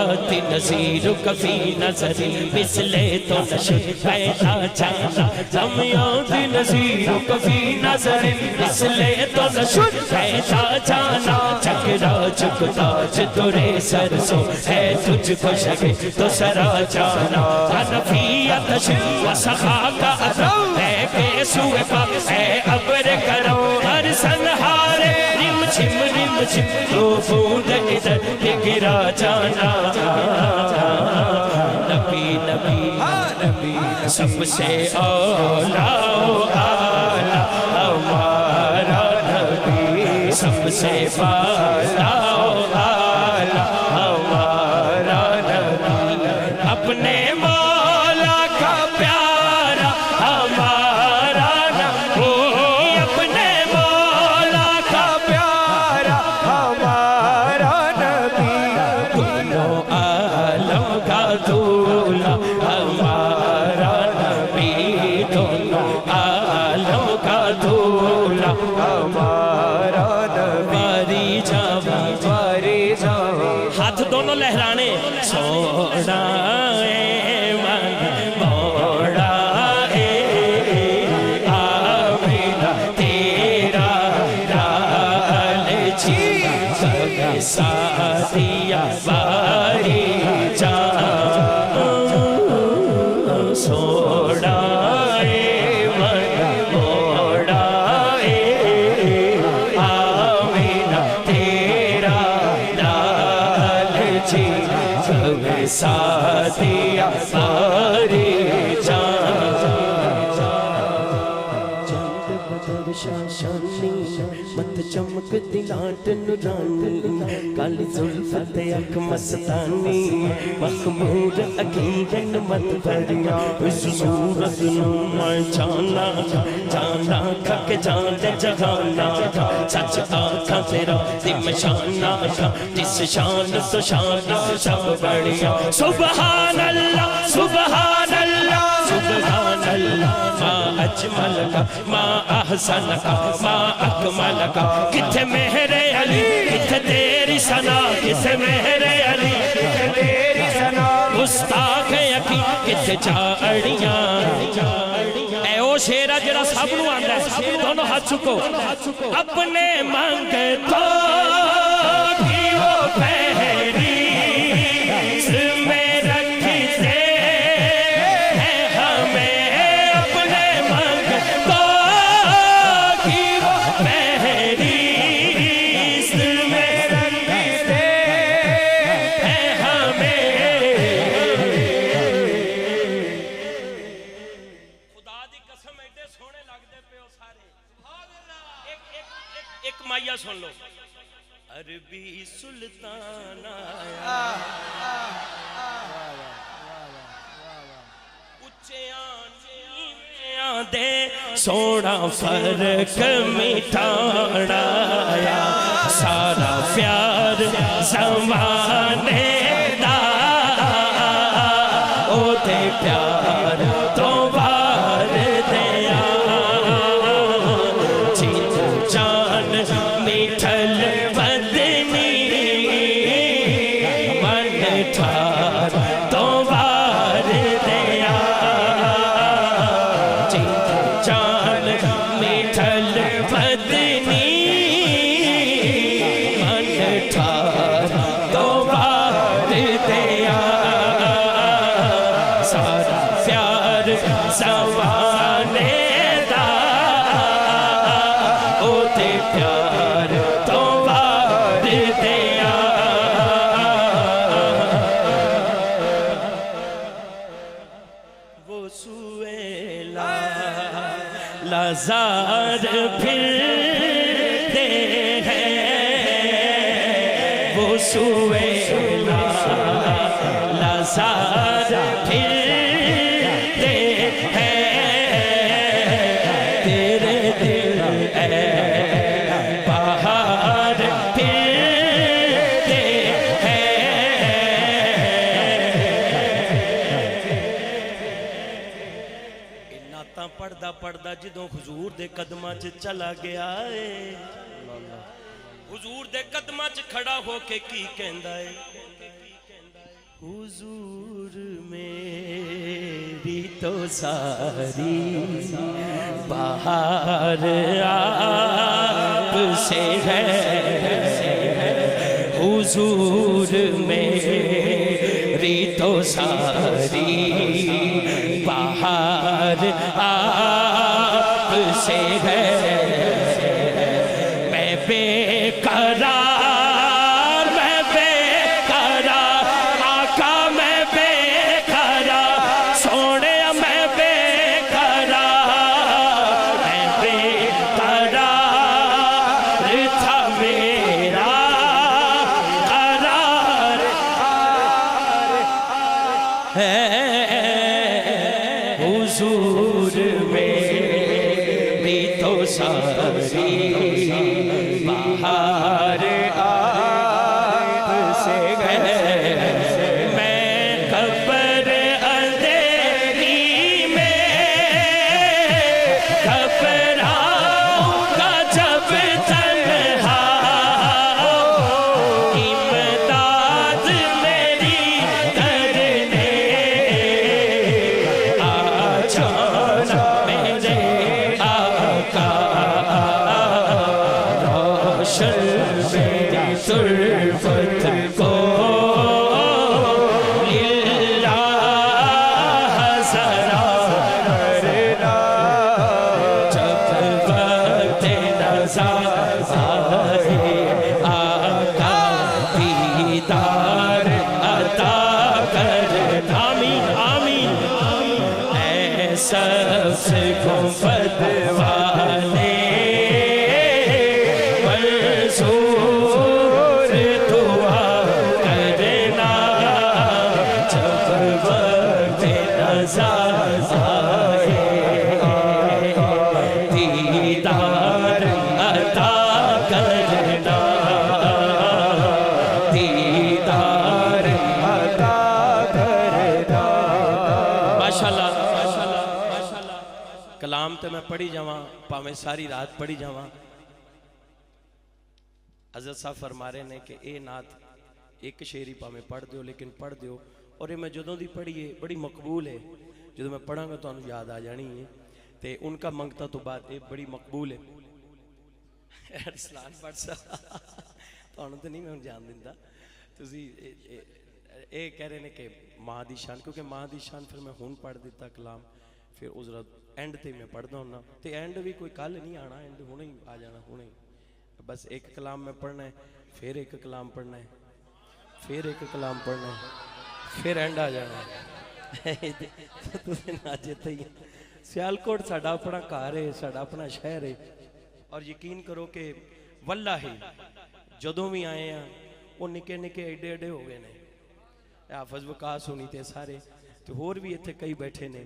याति नज़ीर कफी नजरी मिसले तो नशे पैदा जाना हम याति नज़ीर कफी नजरी मिसले तो नशे पैदा जाना चकरा चुकताज तुरे सरसों है तुझको शके तो सरा जाना हनफियत वसखा का अदब है केसुए पा है अब्र करो हर संहारे रिम छिम तो बूंद इधर गिरा जाना नबी नबी नबी सबसे औला आला हमारा नबी सबसे बाला आला हमारा नबी अपने मौला का प्यारा हमारा नबी अपने मौला का प्यारा हमारा नबी दोनों आलम का दूल्हा हमारा नबी दोनों आलम का दूल्हा हमारा नबी बारी जावा हाथ दोनों लहराने सोना साथिया बारी जा सोड़ा मोड़ा आमीना तेरा लाल जी साथिया बारी जा मत चमक दिलाट नुरानी काली जुल्फत अख मस्तानी मखमूर अकीदन मत भरिया उस सूरत नू मैं जाना जाना खक जान जहाना सच आँखा तेरा दिम शाना जिस शान तो शान सब बढ़िया सुबहान अल्लाह सुबहान अल्लाह सुबहान अल्लाह माँ अजमल का माँ अहसन का माँ अकमल का किथे मेहरे अली किथे तेरी सना किथे मेहरे अली किथे तेरी सना मुस्ताक यकी किथे झाड़ियां ए ओ शेरा जरा सब नु आंदा है दोनों हाथ चुको अपने मांगे तो भी वो पहरी में रखते हैं हमें अपने मांगे तो भी वो पहरी में रखते हैं हमें खुदा दी कसम एडे सोने लगदे पे ओ सारे एक माया सुन लो अरबी सुल्तान आया उच्चियां दे सोना फर्क मिटाया सारा प्यार ज़माने दा ओ ते प्यार तो बार दिया जीतो जान मिठल बदनी मन ठार तो बार दिया जीतो जान मिठल बदनी मन ठार तो बार दिया सारा प्यार ज़माने दा ओ ते प्यार तो बार दिया वो सुएला लाज़ार फिरते हैं वो सुएला लाज़ार फिरते हैं तेरे दिल बाहर फिरते हैं नाता पढ़दा पढ़दा जदों हुजूर दे कदमां च चला गया है हुजूर दे कदमां च खड़ा होके की कहंदा है हुजूर मेरी तो सारी बाहर आपसे है, हुजूर मेरी तो सारी बाहर आपसे है। मैं बेकरार, मैं बेकरार आका, मैं बेकरार सोने, मैं बेकरार, मैं बेकरार था मेरा करार है, हुजूर मेरी तो सारी बाहर आपसे है। मैं कब्र अंधेरी में घबराऊंगा जब तन्हा, इमदाद मेरी करने आ जाना मेरे आका, मेरी सुरफत को लिल्लाह ज़रा करना, जब वक्त नज़ा आए आका दीदार अता करना। आमीन आमीन। ऐसा गुंबद वाले मंसूर दुआ करना, जब वक्त नज़ा आए दीदार अता करना, दीदार अता करना। माशाअल्लाह माशाअल्लाह माशाअल्लाह। कलाम तो मैं पढ़ी जावा, भावें सारी रात पढ़ी जावा। हज़रत साहब फरमा रहे ने कि ये नात एक शेर ही भावें पढ़ दो, लेकिन पढ़ दो। और ये मैं जदों दी पढ़ी है बड़ी मकबूल है, जो मैं पढ़ांगा तो याद आ जानी है। तो उनका मंगता तो बाद ये बड़ी मकबूल है। अरसलान पढ़ तुहानू तो नहीं मैं जान दिंदा, तुसी ये कह रहे हैं कि माँ दी शान, क्योंकि माँ दी शान फिर मैं हुण पढ़ दिता कलाम, फिर उस एंड ते मैं पढ़दा हुन्ना। तो एंड भी कोई कल नहीं आना, एंड हुणे ही आ जाना, हुणे ही। बस एक कलाम में पढ़ना है, फिर एक कलाम पढ़ना है, फिर एक कलाम पढ़ना है, फिर एंड आ जाना है। सियालकोट साडा अपना घर है, साडा अपना शहर है। और यकीन करो कि वल्लाही जदों भी आए हैं वो निके निके एडे एडे हो गए ने। हाफिज वकास होनी थे सारे, तो होर भी इत्थे कई बैठे ने।